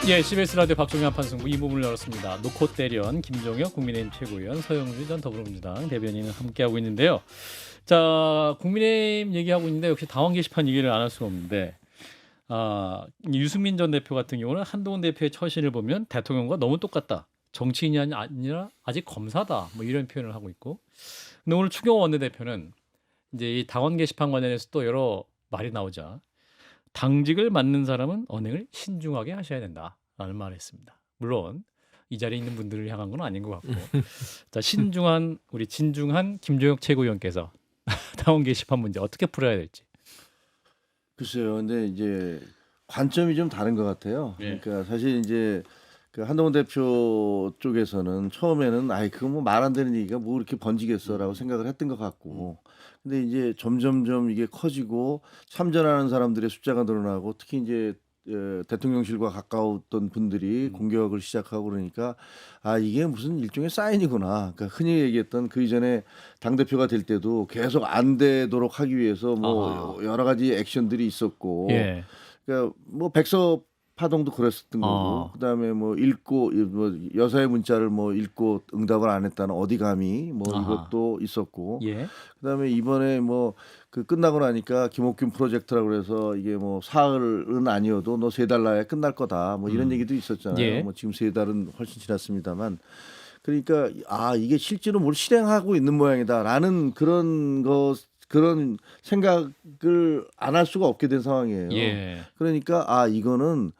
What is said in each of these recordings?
예, CBS 라디오 박종현 판승부 2부문을 열었습니다. 놓고 때련 김종혁 국민의힘 최고위원, 서영주 전 더불어민주당 대변인은 함께하고 있는데요. 자, 국민의힘 얘기하고 있는데 역시 당원 게시판 얘기를 안 할 수가 없는데 유승민 전 대표 같은 경우는 한동훈 대표의 처신을 보면 대통령과 너무 똑같다. 정치인이 아니라 아직 검사다. 뭐 이런 표현을 하고 있고. 근데 오늘 추경호 원내대표는 이제 이 당원 게시판 관련해서 또 여러 말이 나오자 당직을 맡는 사람은 언행을 신중하게 하셔야 된다라는 말을 했습니다. 물론 이 자리에 있는 분들을 향한 건 아닌 것 같고 자, 신중한 우리 진중한 김종혁 최고위원께서 당원 게시판 문제 어떻게 풀어야 될지. 글쎄요. 근데 이제 관점이 좀 다른 것 같아요. 예. 그러니까 사실 이제 그 한동훈 대표 쪽에서는 처음에는 아이 그거 뭐 말 안 되는 얘기가 뭐 이렇게 번지겠어라고 생각을 했던 것 같고, 근데 이제 점점점 이게 커지고 참전하는 사람들의 숫자가 늘어나고 특히 이제 대통령실과 가까웠던 분들이 공격을 시작하고 그러니까 아 이게 무슨 일종의 사인이구나. 그러니까 흔히 얘기했던 그 이전에 당 대표가 될 때도 계속 안 되도록 하기 위해서 뭐 여러 가지 액션들이 있었고, 예. 그러니까 뭐 백서 파동도 그랬었던 거고, 그다음에 뭐 읽고 뭐 여사의 문자를 뭐 읽고 응답을 안 했다는 어디 감히 뭐 이것도 있었고, 예. 그다음에 이번에 뭐 그 끝나고 나니까 김옥균 프로젝트라고 그래서 이게 뭐 사흘은 아니어도 너 3달 내에 끝날 거다 뭐 이런 얘기도 있었잖아요. 예. 뭐 지금 3달은 훨씬 지났습니다만, 그러니까 아 이게 실제로 뭘 실행하고 있는 모양이다라는 그런 생각을 안 할 수가 없게 된 상황이에요. 예. 그러니까 아 이거는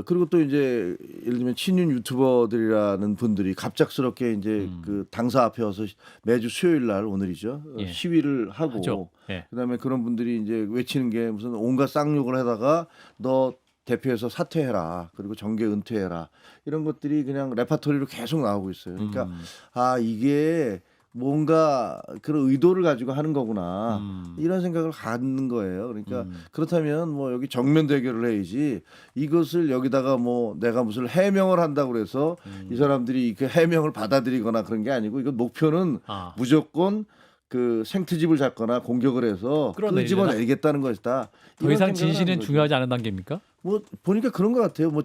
그리고 또 이제 예를 들면 친윤 유튜버들이라는 분들이 갑작스럽게 이제 그 당사 앞에 와서 매주 수요일 날 오늘이죠. 예. 시위를 하고 하죠. 예. 그다음에 그런 분들이 이제 외치는 게 무슨 온갖 쌍욕을 하다가 너 대표에서 사퇴해라. 그리고 정계 은퇴해라. 이런 것들이 그냥 레파토리로 계속 나오고 있어요. 그러니까 아 이게 뭔가 그런 의도를 가지고 하는 거구나 이런 생각을 갖는 거예요. 그러니까 그렇다면 뭐 여기 정면 대결을 해야지 이것을 여기다가 뭐 내가 무슨 해명을 한다고 그래서 이 사람들이 그 해명을 받아들이거나 그런 게 아니고 이건 목표는 무조건 그 생트집을 잡거나 공격을 해서 끄집어내겠다는 것이다. 더 이상 진실은 중요하지 않은 단계입니까? 뭐 보니까 그런 것 같아요. 뭐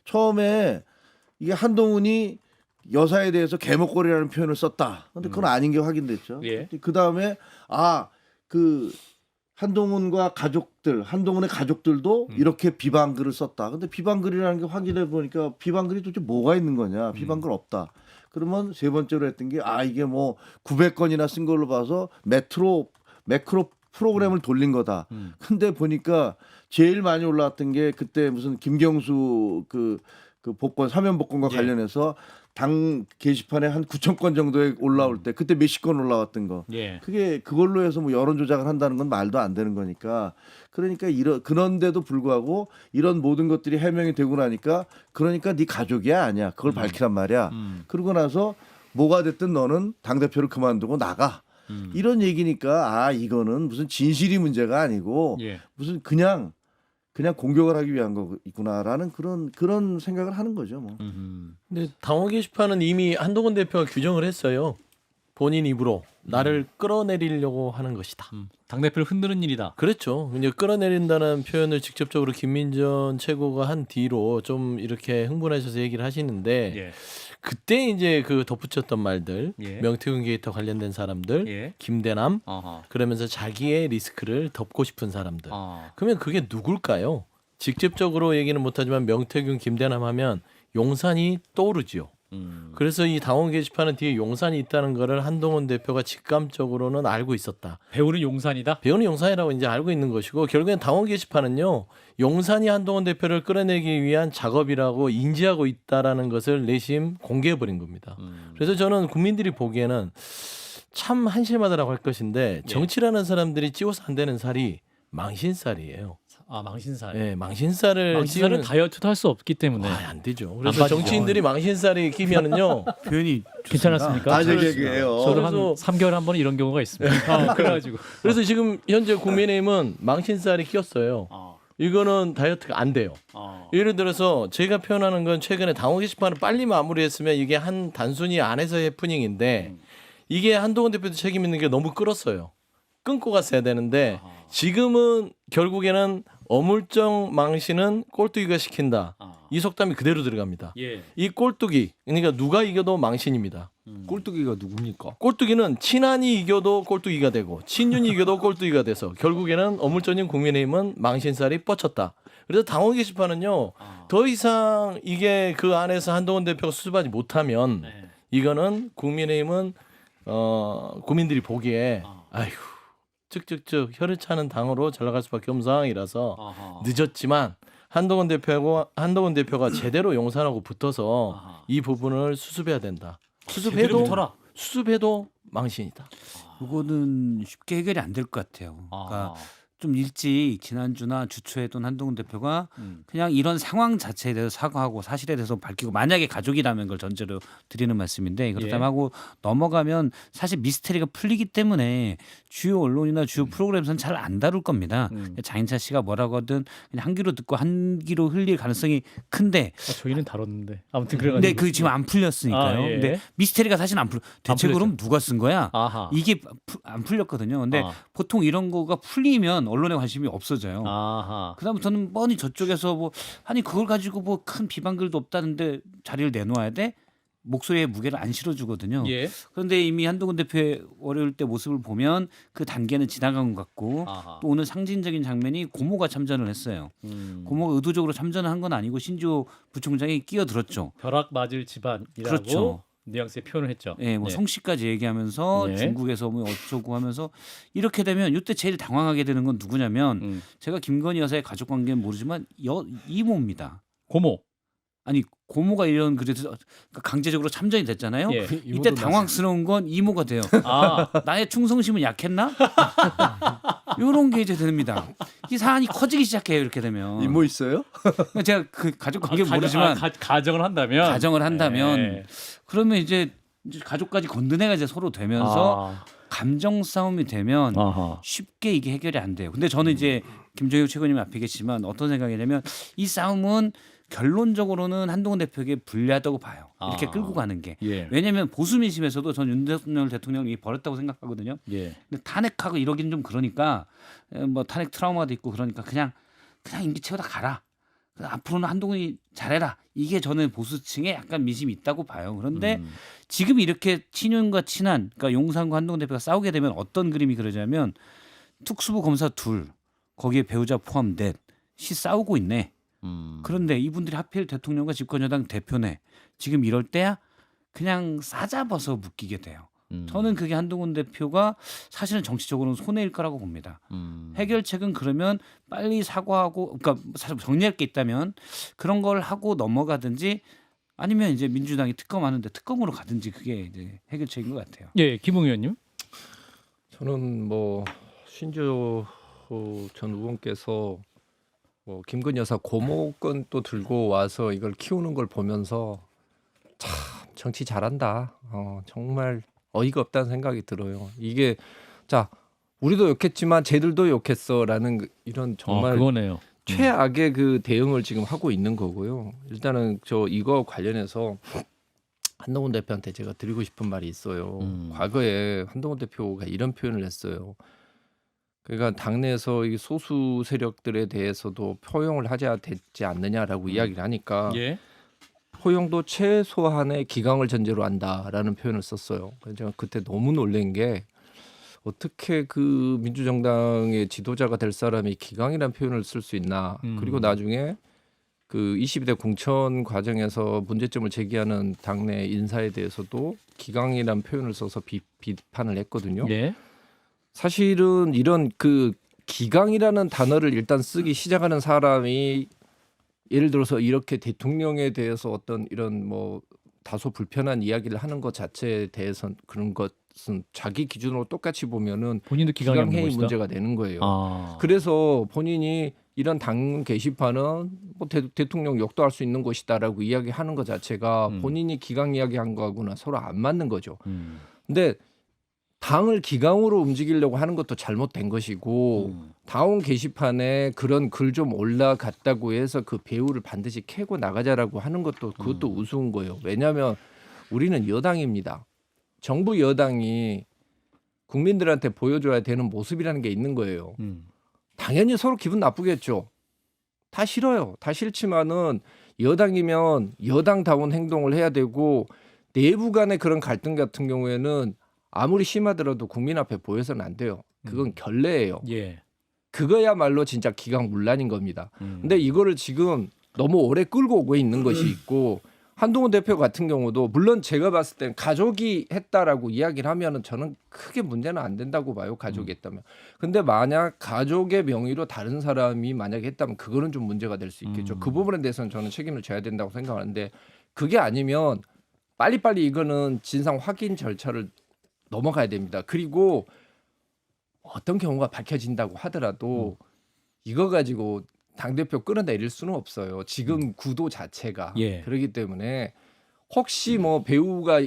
처음에 이게 한동훈이 여사에 대해서 개목걸이라는 표현을 썼다. 근데 그건 아닌 게 확인됐죠. 예. 그 다음에 그 한동훈과 가족들, 한동훈의 가족들도 이렇게 비방글을 썼다. 근데 비방글이라는 게 확인해 보니까 비방글이 도대체 뭐가 있는 거냐? 비방글 없다. 그러면 세 번째로 했던 게 이게 뭐 900건이나 쓴 걸로 봐서 매크로 프로그램을 돌린 거다. 근데 보니까 제일 많이 올라왔던 게 그때 무슨 김경수 그 복권 사면 복권과 관련해서 당 게시판에 한 9천 건 정도에 올라올 때 그때 몇십 건 올라왔던 거. 예. 그게 그걸로 해서 뭐 여론 조작을 한다는 건 말도 안 되는 거니까. 그러니까 그런데도 불구하고 이런 모든 것들이 해명이 되고 나니까 그러니까 네 가족이야 아니야. 그걸 밝히란 말이야. 그러고 나서 뭐가 됐든 너는 당 대표를 그만두고 나가. 이런 얘기니까 이거는 무슨 진실이 문제가 아니고 예. 무슨 그냥 공격을 하기 위한 거구나라는 그런 생각을 하는 거죠. 뭐. 근데 당원 게시판은 이미 한동훈 대표가 규정을 했어요. 본인 입으로 나를 끌어내리려고 하는 것이다. 당대표를 흔드는 일이다. 그렇죠. 이제 끌어내린다는 표현을 직접적으로 김민전 최고가 한 뒤로 좀 이렇게 흥분하셔서 얘기를 하시는데 예. 그때 이제 그 덧붙였던 말들, 예. 명태균 게이트 관련된 사람들, 예. 김대남, 어허. 그러면서 자기의 리스크를 덮고 싶은 사람들. 어. 그러면 그게 누굴까요? 직접적으로 얘기는 못하지만 명태균, 김대남 하면 용산이 떠오르지요. 그래서 이 당원 게시판은 뒤에 용산이 있다는 거를 한동훈 대표가 직감적으로는 알고 있었다. 배우는 용산이다. 배우는 용산이라고 이제 알고 있는 것이고 결국엔 당원 게시판은요. 용산이 한동훈 대표를 끌어내기 위한 작업이라고 인지하고 있다라는 것을 내심 공개해버린 겁니다. 그래서 저는 국민들이 보기에는 참 한심하다라고 할 것인데 정치라는 사람들이 찍어서 안 되는 살이 망신살이에요. 망신살. 네, 망신살을 찌우는 다이어트도 할 수 없기 때문에 안 되죠. 그래서 정치인들이 망신살이 끼면은요. 표현이 괜찮았습니까? 얘기예요. 저도 한 3개월에 한 번 이런 경우가 있습니다. 그래가지고 그래서 지금 현재 국민의힘은 망신살이 끼었어요. 이거는 다이어트가 안 돼요. 예를 들어서 제가 표현하는 건 최근에 당원 게시판을 빨리 마무리했으면 이게 한 단순히 안에서의 해프닝인데 이게 한동훈 대표도 책임 있는 게 너무 끌었어요. 끊고 갔어야 되는데 지금은 결국에는 어물쩡 망신은 꼴뚜기가 시킨다. 아. 이 속담이 그대로 들어갑니다. 예. 이 꼴뚜기 그러니까 누가 이겨도 망신입니다. 꼴뚜기가 누굽니까? 꼴뚜기는 친한이 이겨도 꼴뚜기가 되고 친윤이 이겨도 꼴뚜기가 돼서 결국에는 어물쩡인 국민의힘은 망신살이 뻗쳤다. 그래서 당원 게시판은요. 더 이상 이게 그 안에서 한동훈 대표가 수습하지 못하면 네. 이거는 국민의힘은 국민들이 보기에 아휴 쭉쭉쭉 혀를 차는 당으로 잘 나갈 수밖에 없는 상황이라서 아하. 늦었지만 한동훈 대표가 제대로 용산하고 붙어서 아하. 이 부분을 수습해야 된다. 제대로 붙어라. 수습해도 망신이다. 이거는 쉽게 해결이 안 될 것 같아요. 그러니까 좀 일찍 지난주나 주초에도 한동훈 대표가 그냥 이런 상황 자체에 대해서 사과하고 사실에 대해서 밝히고 만약에 가족이라면 걸 전제로 드리는 말씀인데 그렇다면 예. 하고 하고 넘어가면 사실 미스테리가 풀리기 때문에 주요 언론이나 주요 프로그램에서는 잘 안 다룰 겁니다. 장인찬 씨가 뭐라고 하든 그냥 한 귀로 듣고 한 귀로 흘릴 가능성이 큰데 저희는 다뤘는데 아무튼 그래가지고. 근데 그 지금 안 풀렸으니까요. 아, 예. 근데 미스테리가 사실 안 풀. 대체 풀렸죠. 그럼 누가 쓴 거야? 아하. 이게 안 풀렸거든요. 근데 아. 보통 이런 거가 풀리면 언론의 관심이 없어져요. 아하. 그다음부터는 뻔히 저쪽에서 뭐 아니 그걸 가지고 뭐 큰 비방글도 없다는데 자리를 내놓아야 돼? 목소리의 무게를 안 실어주거든요. 예. 그런데 이미 한동훈 대표의 어려울 때 모습을 보면 그 단계는 지나간 것 같고 아하. 또 오늘 상징적인 장면이 고모가 참전을 했어요. 고모가 의도적으로 참전을 한 건 아니고 신조 부총장이 끼어들었죠. 벼락 맞을 집안이라고 그렇죠. 뉘앙스에 표현을 했죠. 예, 뭐 네. 성씨까지 얘기하면서 네. 중국에서 뭐 어쩌고 하면서 이렇게 되면 이때 제일 당황하게 되는 건 누구냐면 제가 김건희 여사의 가족 관계는 모르지만 이모입니다. 고모. 아니 고모가 이런 그래서 강제적으로 참전이 됐잖아요. 예. 이때 당황스러운 건 이모가 돼요. 아. 나의 충성심은 약했나? 이런 게 이제 됩니다. 이 사안이 커지기 시작해요. 이렇게 되면. 이모 있어요? 제가 그 가족 관계 모르지만 가정을 한다면. 가정을 한다면 예. 그러면 이제 가족까지 건드내가 이제 서로 되면서 감정 싸움이 되면 아하. 쉽게 이게 해결이 안 돼요. 근데 저는 이제 김종혁 최고님 앞에 계시지만 어떤 생각이냐면 이 싸움은 결론적으로는 한동훈 대표에게 불리하다고 봐요. 이렇게 아. 끌고 가는 게. 예. 왜냐하면 보수 민심에서도 전 윤석열 대통령이 버렸다고 생각하거든요. 예. 근데 탄핵하고 이러긴 좀 그러니까 뭐 탄핵 트라우마도 있고 그러니까 그냥 임기 채우다 가라. 앞으로는 한동훈이 잘해라. 이게 저는 보수층에 약간 민심이 있다고 봐요. 그런데 지금 이렇게 친윤과 친한 그러니까 용산과 한동훈 대표가 싸우게 되면 어떤 그림이 그려지냐면 특수부 검사 둘 거기에 배우자 포함 넷이 싸우고 있네. 그런데 이분들이 하필 대통령과 집권여당 대표네. 지금 이럴 때야 그냥 싸잡아서 묶이게 돼요. 저는 그게 한동훈 대표가 사실은 정치적으로는 손해일 거라고 봅니다. 해결책은 그러면 빨리 사과하고 그러니까 사실 정리할 게 있다면 그런 걸 하고 넘어가든지 아니면 이제 민주당이 특검하는데 특검으로 가든지 그게 이제 해결책인 것 같아요. 예, 김웅 의원님. 저는 뭐 신조 전 의원께서 뭐 김건희 여사 고모건 또 들고 와서 이걸 키우는 걸 보면서 참 정치 잘한다. 정말 어이가 없다는 생각이 들어요. 이게 자 우리도 욕했지만 쟤들도 욕했어라는 이런 정말 그거네요. 최악의 그 대응을 지금 하고 있는 거고요. 일단은 저 이거 관련해서 한동훈 대표한테 제가 드리고 싶은 말이 있어요. 과거에 한동훈 대표가 이런 표현을 했어요. 그러니까 당내에서 이 소수 세력들에 대해서도 포용을 하자 되지 않느냐라고 이야기를 하니까 예. 포용도 최소한의 기강을 전제로 한다라는 표현을 썼어요. 그래서 제가 그때 너무 놀란 게 어떻게 그 민주정당의 지도자가 될 사람이 기강이라는 표현을 쓸 수 있나. 그리고 나중에 그 22대 공천 과정에서 문제점을 제기하는 당내 인사에 대해서도 기강이라는 표현을 써서 비판을 했거든요. 예. 사실은 이런 그 기강이라는 단어를 일단 쓰기 시작하는 사람이 예를 들어서 이렇게 대통령에 대해서 어떤 이런 뭐 다소 불편한 이야기를 하는 것 자체에 대해서는 그런 것은 자기 기준으로 똑같이 보면은 본인도 기강이 없는 기강해이 것이다. 문제가 되는 거예요. 아. 그래서 본인이 이런 당 게시판은 뭐 대통령 욕도 할 수 있는 것이다라고 이야기하는 것 자체가 본인이 기강 이야기한 거하고는 서로 안 맞는 거죠. 근데 당을 기강으로 움직이려고 하는 것도 잘못된 것이고 당원 게시판에 그런 글 좀 올라갔다고 해서 그 배우를 반드시 캐고 나가자라고 하는 것도 그것도 우스운 거예요. 왜냐하면 우리는 여당입니다. 정부 여당이 국민들한테 보여줘야 되는 모습이라는 게 있는 거예요. 당연히 서로 기분 나쁘겠죠. 다 싫어요. 다 싫지만은 여당이면 여당다운 행동을 해야 되고 내부 간의 그런 갈등 같은 경우에는 아무리 심하더라도 국민 앞에 보여서는 안 돼요. 그건 결례예요. 예. 그거야말로 진짜 기강문란인 겁니다. 근데 이거를 지금 너무 오래 끌고 오고 있는 것이 있고 한동훈 대표 같은 경우도 물론 제가 봤을 땐 가족이 했다라고 이야기를 하면은 저는 크게 문제는 안 된다고 봐요. 가족이 했다면. 근데 만약 가족의 명의로 다른 사람이 만약에 했다면 그거는 좀 문제가 될 수 있겠죠. 그 부분에 대해서는 저는 책임을 져야 된다고 생각하는데 그게 아니면 빨리빨리 이거는 진상 확인 절차를 넘어가야 됩니다. 그리고 어떤 경우가 밝혀진다고 하더라도 이거 가지고 당대표 끌어내릴 수는 없어요. 지금 구도 자체가. 예. 그렇기 때문에 혹시 뭐 배우가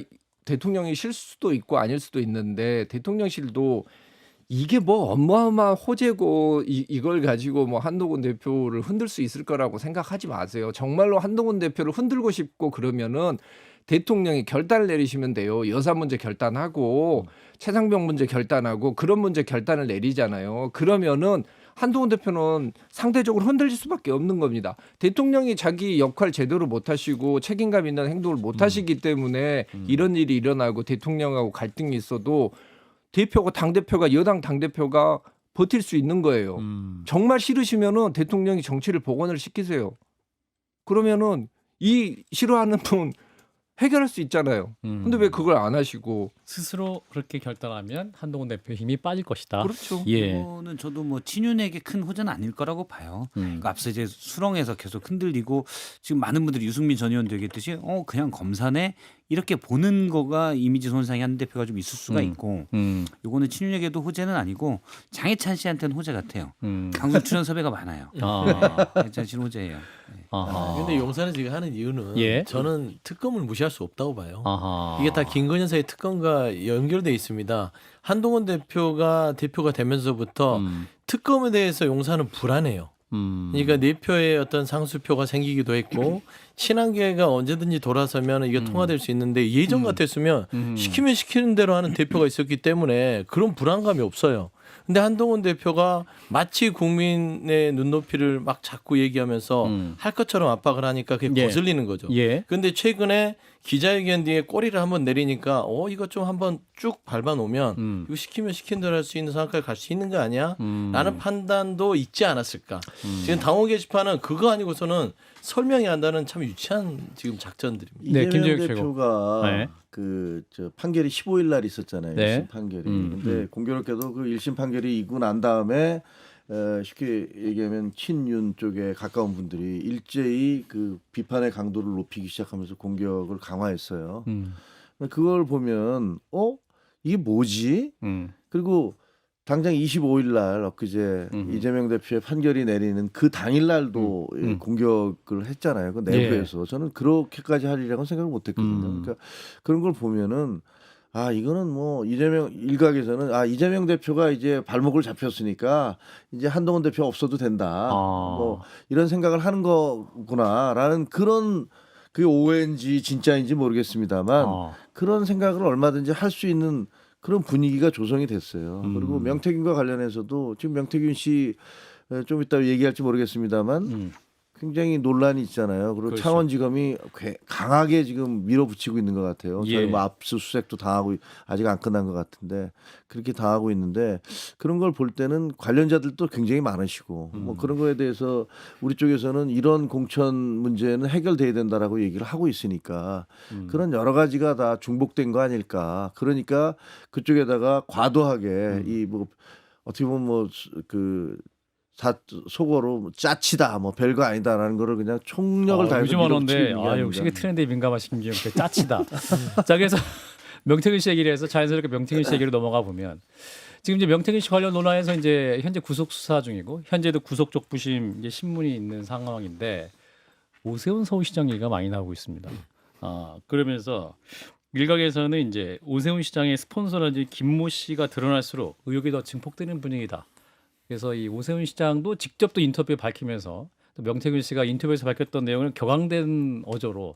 대통령이 실수도 있고 아닐 수도 있는데 대통령실도 이게 뭐 어마어마한 호재고 이걸 가지고 뭐 한동훈 대표를 흔들 수 있을 거라고 생각하지 마세요. 정말로 한동훈 대표를 흔들고 싶고 그러면은 대통령이 결단을 내리시면 돼요. 여사 문제 결단하고 최상병 문제 결단하고 그런 문제 결단을 내리잖아요. 그러면은 한동훈 대표는 상대적으로 흔들릴 수밖에 없는 겁니다. 대통령이 자기 역할 제대로 못 하시고 책임감 있는 행동을 못 하시기 때문에 이런 일이 일어나고 대통령하고 갈등이 있어도 대표가 당대표가 여당 당대표가 버틸 수 있는 거예요. 정말 싫으시면은 대통령이 정치를 복원을 시키세요. 그러면은 이 싫어하는 분 해결할 수 있잖아요. 근데 왜 그걸 안 하시고 스스로 그렇게 결단하면 한동훈 대표 힘이 빠질 것이다. 그렇죠. 예. 이거는 저도 뭐 친윤에게 큰 호재는 아닐 거라고 봐요. 그러니까 앞서 이제 수렁에서 계속 흔들리고 지금 많은 분들이 유승민 전 의원도 얘기했듯이 그냥 검사네 이렇게 보는 거가 이미지 손상이 한 대표가 좀 있을 수가 있고 요거는 친윤에게도 호재는 아니고 장해찬 씨한테는 호재 같아요. 방송 출연 섭외가 많아요. 장해찬 씨는 호재예요. 네. 아하. 근데 용산에 지금 하는 이유는 예. 저는 특검을 무시할 수 없다고 봐요. 아하. 이게 다 김건희 여사의 특검과 연결돼 있습니다. 한동훈 대표가 되면서부터 특검에 대해서 용산은 불안해요. 그러니까 내표의 어떤 상수표가 생기기도 했고 친한계가 언제든지 돌아서면 이게 통화될 수 있는데 예전 같았으면 시키면 시키는 대로 하는 대표가 있었기 때문에 그런 불안감이 없어요. 근데 한동훈 대표가 마치 국민의 눈높이를 막 자꾸 얘기하면서 할 것처럼 압박을 하니까 그게 예. 거슬리는 거죠. 예. 근데 최근에 기자회견 뒤에 꼬리를 한번 내리니까 이거 좀 한번 쭉 밟아놓으면 이거 시키면 시킨 대로 할 수 있는 상황까지 갈 수 있는 거 아니야? 라는 판단도 있지 않았을까. 지금 당원 게시판은 그거 아니고서는 설명이 한다는 참 유치한 지금 작전들입니다. 네, 이재명 김재욱 최고. 대표가 네. 저 판결이 15일 날 있었잖아요. 네. 1심 판결이. 근데 공교롭게도 그 1심 판결이 있고 난 다음에 쉽게 얘기하면 친윤 쪽에 가까운 분들이 일제히 그 비판의 강도를 높이기 시작하면서 공격을 강화했어요. 그걸 보면 이게 뭐지? 그리고 당장 25일 날 엊그제 이재명 대표의 판결이 내리는 그 당일 날도 공격을 했잖아요. 그 내부에서. 저는 그렇게까지 하리라고는 생각을 못 했거든요. 그러니까 그런 걸 보면은 이거는 뭐 이재명 일각에서는 이재명 대표가 이제 발목을 잡혔으니까 이제 한동훈 대표 없어도 된다. 뭐 이런 생각을 하는 거구나라는 그런 그게 오해인지 진짜인지 모르겠습니다만 그런 생각을 얼마든지 할 수 있는 그런 분위기가 조성이 됐어요. 그리고 명태균과 관련해서도 지금 명태균 씨 좀 이따 얘기할지 모르겠습니다만 굉장히 논란이 있잖아요. 그리고 그렇죠. 창원지검이 강하게 지금 밀어붙이고 있는 것 같아요. 예. 저희 뭐 압수수색도 당하고 아직 안 끝난 것 같은데 그렇게 당하고 있는데 그런 걸 볼 때는 관련자들도 굉장히 많으시고 뭐 그런 거에 대해서 우리 쪽에서는 이런 공천 문제는 해결돼야 된다라고 얘기를 하고 있으니까 그런 여러 가지가 다 중복된 거 아닐까. 그러니까 그쪽에다가 과도하게 이 뭐 어떻게 보면 뭐 속어로 짜치다 뭐 별거 아니다라는 거를 그냥 총력을 다해서 요즘 언어인데 밀어붙이는 게 역시 아닌가. 트렌드에 민감하신 김재용 짜치다. 자 그래서 명태균 씨 얘기를 해서 자연스럽게 명태균 씨 얘기로 넘어가 보면 지금 이제 명태균 씨 관련 논란에서 이제 현재 구속 수사 중이고 현재도 구속적 부심 이제 신문이 있는 상황인데 오세훈 서울시장 얘기가 많이 나오고 있습니다. 그러면서 일각에서는 이제 오세훈 시장의 스폰서라든지 김모 씨가 드러날수록 의혹이 더 증폭되는 분위기다. 그래서 이 오세훈 시장도 직접 또 인터뷰에 밝히면서 또 명태균 씨가 인터뷰에서 밝혔던 내용을 격앙된 어조로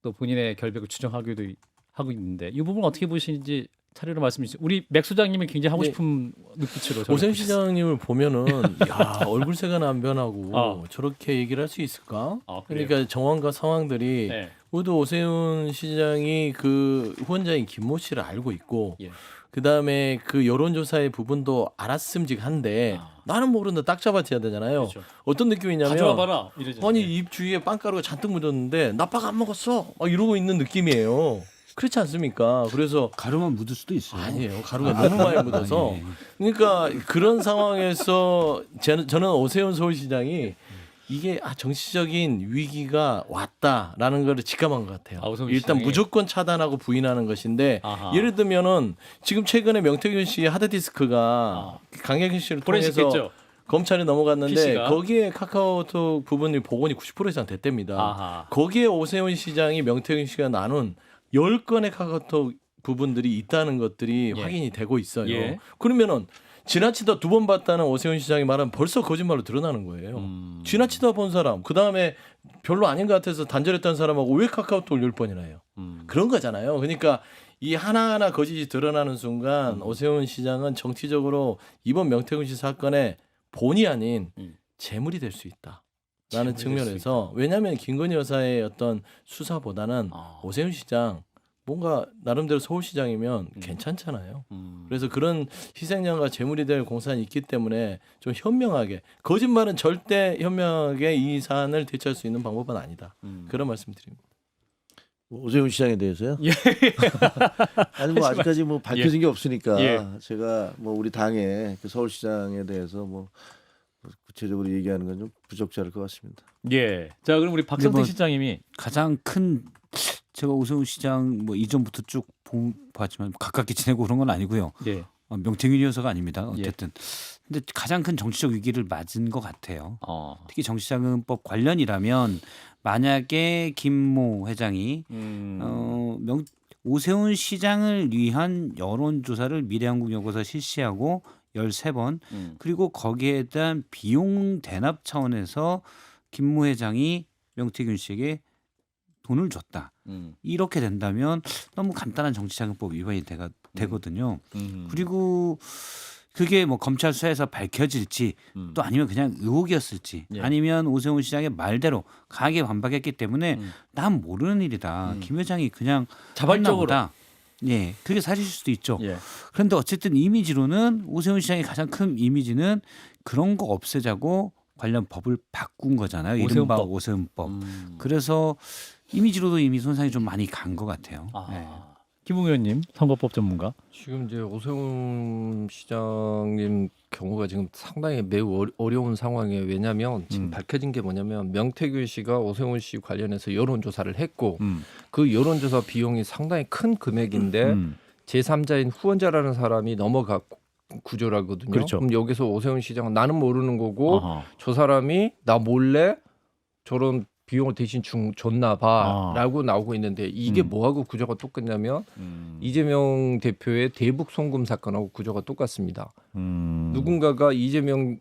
또 본인의 결백을 주장하기도 하고 있는데 이 부분 어떻게 보시는지 차례로 말씀해 주세요. 우리 맥 소장님이 굉장히 하고 네. 싶은 눈빛으로 저를 오세훈 보셨어요. 시장님을 보면은 야 얼굴색은 안 변하고 저렇게 얘기를 할 수 있을까? 그래요? 그러니까 정황과 상황들이 네. 모두 오세훈 시장이 그 후원자인 김모 씨를 알고 있고 예. 그다음에 그 여론조사의 부분도 알았음직한데 나는 모르는데 딱 잡아줘야 되잖아요. 그렇죠. 어떤 느낌이냐면 가져와봐라 이러죠. 아니 입 주위에 빵가루가 잔뜩 묻었는데 나빠가 안 먹었어 이러고 있는 느낌이에요. 그렇지 않습니까? 그래서 가루만 묻을 수도 있어요. 아니에요. 가루가 너무 많이 묻어서. 예. 그러니까 그런 상황에서 저는 오세훈 서울시장이 이게 정치적인 위기가 왔다라는 걸 직감한 것 같아요. 오세훈 일단 시장이? 무조건 차단하고 부인하는 것인데 아하. 예를 들면은 지금 최근에 명태균 씨의 하드디스크가 강혜경 씨를 통해서 포렌식했죠. 검찰에 넘어갔는데 PC가? 거기에 카카오톡 부분이 복원이 90% 이상 됐답니다. 아하. 거기에 오세훈 시장이 명태균 씨가 나눈 10건의 카카오톡 부분들이 있다는 것들이 예. 확인이 되고 있어요. 예. 그러면은 지나치다 2번 봤다는 오세훈 시장이 말은 벌써 거짓말로 드러나는 거예요. 지나치다 본 사람, 그 다음에 별로 아닌 것 같아서 단절했던 사람하고 왜 카카오톡을 10번이나 해요? 그런 거잖아요. 그러니까 이 하나하나 거짓이 드러나는 순간 오세훈 시장은 정치적으로 이번 명태균 씨 사건의 본이 아닌 재물이 될 수 있다. 라는 재물이 될수 측면에서 왜냐하면 김건희 여사의 어떤 수사보다는 오세훈 시장 뭔가 나름대로 서울시장이면 괜찮잖아요. 그래서 그런 희생양과 재물이 될 공산이 있기 때문에 좀 현명하게 거짓말은 절대 현명하게 이 사안을 대처할 수 있는 방법은 아니다. 그런 말씀드립니다. 오세훈 시장에 대해서요? 예. 아니 뭐 아직까지 뭐 밝혀진 게 없으니까 예. 제가 뭐 우리 당의 그 서울시장에 대해서 뭐 구체적으로 얘기하는 건 좀 부적절할 것 같습니다. 예. 자 그럼 우리 박성태 뭐- 실장님이 가장 큰 제가 오세훈 시장 뭐 이전부터 쭉 봤지만 가깝게 지내고 그런 건 아니고요. 예. 명태균 여사가 아닙니다. 어쨌든 근데 가장 큰 정치적 위기를 맞은 것 같아요. 특히 정치자금법 관련이라면 만약에 김모 회장이 오세훈 시장을 위한 여론조사를 미래한국연구소가 실시하고 13번 그리고 거기에 대한 비용 대납 차원에서 김모 회장이 명태균 씨에게 돈을 줬다. 이렇게 된다면 너무 간단한 정치자금법 위반이 되거든요. 그리고 그게 뭐 검찰 수사에서 밝혀질지 또 아니면 그냥 의혹이었을지 예. 아니면 오세훈 시장의 말대로 강하게 반박했기 때문에 난 모르는 일이다. 김 회장이 그냥 자발적으로. 했나 보다. 예, 그게 사실일 수도 있죠. 예. 그런데 어쨌든 이미지로는 오세훈 시장의 가장 큰 이미지는 그런 거 없애자고 관련 법을 바꾼 거잖아요. 이른바 오세훈법. 오세훈법. 그래서 이미지로도 이미 손상이 좀 많이 간 것 같아요. 네. 김웅 의원님 선거법 전문가. 지금 이제 오세훈 시장님 경우가 지금 상당히 매우 어려운 상황이에요. 왜냐하면 지금 밝혀진 게 뭐냐면 명태균 씨가 오세훈 씨 관련해서 여론조사를 했고 그 여론조사 비용이 상당히 큰 금액인데 제3자인 후원자라는 사람이 넘어가 구조라거든요. 그렇죠. 그럼 여기서 오세훈 시장은 나는 모르는 거고 아하. 저 사람이 나 몰래 저런 비용을 대신 줬나 봐라고 나오고 있는데 이게 뭐하고 구조가 똑같냐면 이재명 대표의 대북 송금 사건하고 구조가 똑같습니다. 누군가가 이재명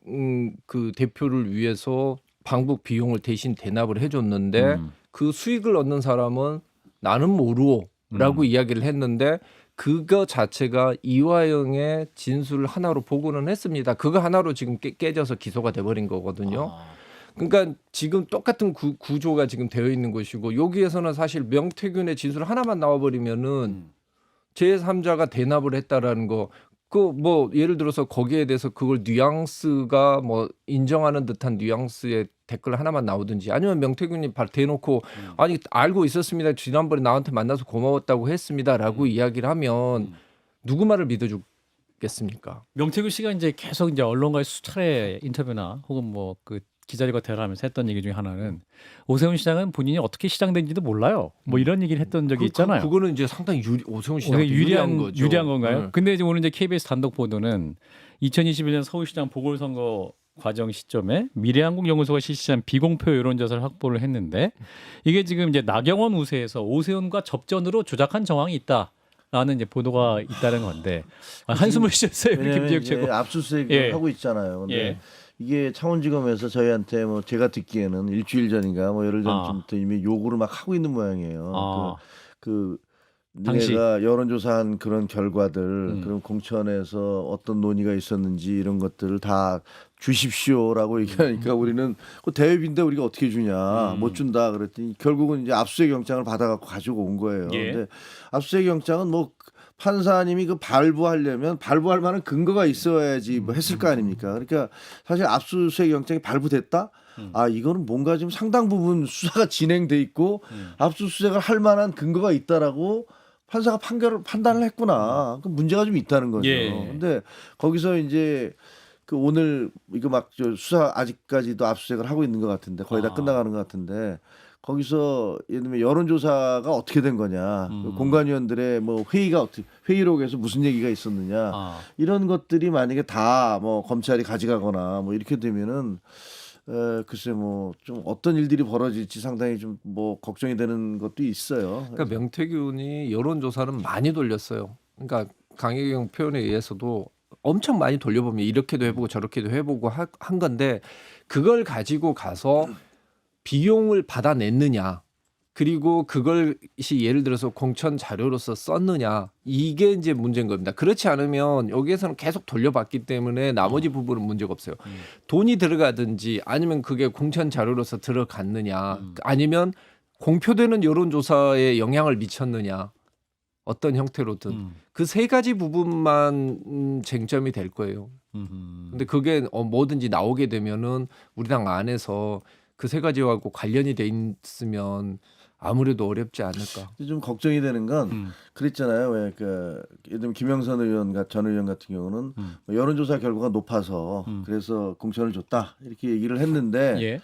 그 대표를 위해서 방북 비용을 대신 대납을 해줬는데 그 수익을 얻는 사람은 나는 모르오라고 이야기를 했는데 그거 자체가 이화영의 진술을 하나로 보고는 했습니다. 그거 하나로 지금 깨져서 기소가 돼버린 거거든요. 그러니까 지금 똑같은 구조가 지금 되어 있는 것이고 여기에서는 사실 명태균의 진술 하나만 나와버리면은 제3자가 대납을 했다라는 거 그 뭐 예를 들어서 거기에 대해서 그걸 뉘앙스가 뭐 인정하는 듯한 뉘앙스의 댓글 하나만 나오든지 아니면 명태균이 대놓고 아니 알고 있었습니다. 지난번에 나한테 만나서 고마웠다고 했습니다라고 이야기를 하면 누구 말을 믿어주겠습니까? 명태균 씨가 이제 계속 이제 언론과의 수차례 인터뷰나 혹은 뭐 그 기자들과 대화하면서 했던 얘기 중에 하나는 오세훈 시장은 본인이 어떻게 시장된지도 몰라요. 뭐 이런 얘기를 했던 적이 있잖아요. 그거는 이제 상당히 오세훈 시장 오히려 유리한 거죠. 유리한 건가요? 네. 근데 이제 오늘 이제 KBS 단독 보도는 2021년 서울시장 보궐선거 과정 시점에 미래한국연구소가 실시한 비공표 여론조사를 확보를 했는데 이게 지금 이제 나경원 우세에서 오세훈과 접전으로 조작한 정황이 있다. 라는 이제 보도가 있다는 건데 한숨을 쉬었어요. 왜냐하면 김지혁 이제 최고. 압수수색을 예. 하고 있잖아요. 근데 예. 이게 창원지검에서 저희한테 뭐 제가 듣기에는 일주일 전인가 뭐 열흘 전쯤부터 이미 요구를 막 하고 있는 모양이에요. 그 당시. 내가 여론조사한 그런 결과들, 그런 공천에서 어떤 논의가 있었는지 이런 것들을 다 주십시오라고 얘기하니까 우리는 그 대회비인데 우리가 어떻게 주냐, 못 준다 그랬더니 결국은 이제 압수수색 영장을 받아갖고 가지고 온 거예요. 예. 근데 압수수색 영장은 뭐 판사님이 그 발부하려면 발부할 만한 근거가 있어야지 뭐 했을 거 아닙니까? 그러니까 사실 압수수색 영장이 발부됐다? 아 이거는 뭔가 좀 상당 부분 수사가 진행돼 있고 압수수색을 할 만한 근거가 있다라고 판사가 판단을 했구나. 그 문제가 좀 있다는 거죠. 예. 근데 거기서 이제 그 오늘 이거 막 저 수사 아직까지도 압수수색을 하고 있는 것 같은데 거의 다 끝나가는 것 같은데 거기서 예를 들면 여론조사가 어떻게 된 거냐, 공관위원들의 뭐 회의가 어떻게 회의록에서 무슨 얘기가 있었느냐 이런 것들이 만약에 다 뭐 검찰이 가져가거나 뭐 이렇게 되면은 글쎄 뭐 좀 어떤 일들이 벌어질지 상당히 좀 뭐 걱정이 되는 것도 있어요. 그러니까 명태균이 여론조사는 많이 돌렸어요. 그러니까 강혜경 표현에 의해서도 엄청 많이 돌려보면 이렇게도 해보고 저렇게도 해보고 한 건데 그걸 가지고 가서 비용을 받아냈느냐, 그리고 그것이 예를 들어서 공천 자료로서 썼느냐, 이게 이제 문제인 겁니다. 그렇지 않으면 여기에서는 계속 돌려봤기 때문에 나머지 부분은 문제가 없어요. 돈이 들어가든지 아니면 그게 공천 자료로서 들어갔느냐, 아니면 공표되는 여론조사에 영향을 미쳤느냐, 어떤 형태로든 그 세 가지 부분만 쟁점이 될 거예요. 근데 그게 뭐든지 나오게 되면은 우리 당 안에서 그 세 가지하고 관련이 돼 있으면 아무래도 어렵지 않을까. 좀 걱정이 되는 건 그랬잖아요. 왜 그 예를 들면 김영선 의원 전 의원 같은 경우는 뭐 여론조사 결과가 높아서 그래서 공천을 줬다 이렇게 얘기를 했는데 예.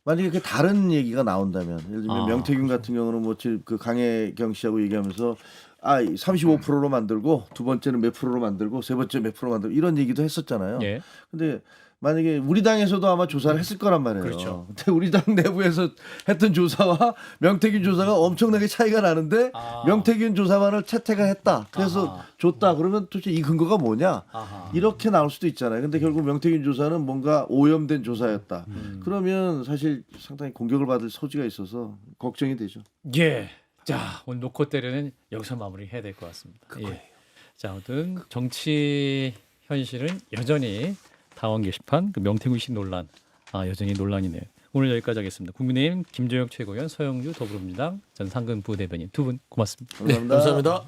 만약에 그 다른 얘기가 나온다면 예를 들면 명태균 같은 경우는 뭐 그 강혜경 씨하고 얘기하면서 35%로 만들고 두 번째는 몇 프로로 만들고 세 번째 몇 프로 만들고 이런 얘기도 했었잖아요. 예. 근데 만약에 우리 당에서도 아마 조사를 했을 거란 말이에요. 그렇죠. 근데 우리 당 내부에서 했던 조사와 명태균 조사가 엄청나게 차이가 나는데 명태균 조사만을 채택을 했다. 그래서 줬다. 그러면 도대체 이 근거가 뭐냐? 이렇게 나올 수도 있잖아요. 근데 결국 명태균 조사는 뭔가 오염된 조사였다. 그러면 사실 상당히 공격을 받을 소지가 있어서 걱정이 되죠. 예. 자, 오늘 놓고 때리는 여기서 마무리해야 될 것 같습니다. 예. 자, 아무튼 정치 현실은 여전히 당원 게시판 그 명태균 씨 논란 여전히 논란이네요. 오늘 여기까지 하겠습니다. 국민의힘 김종혁 최고위원, 서영주 더불어민주당 전 상근 부대변인 두 분 고맙습니다. 감사합니다. 감사합니다.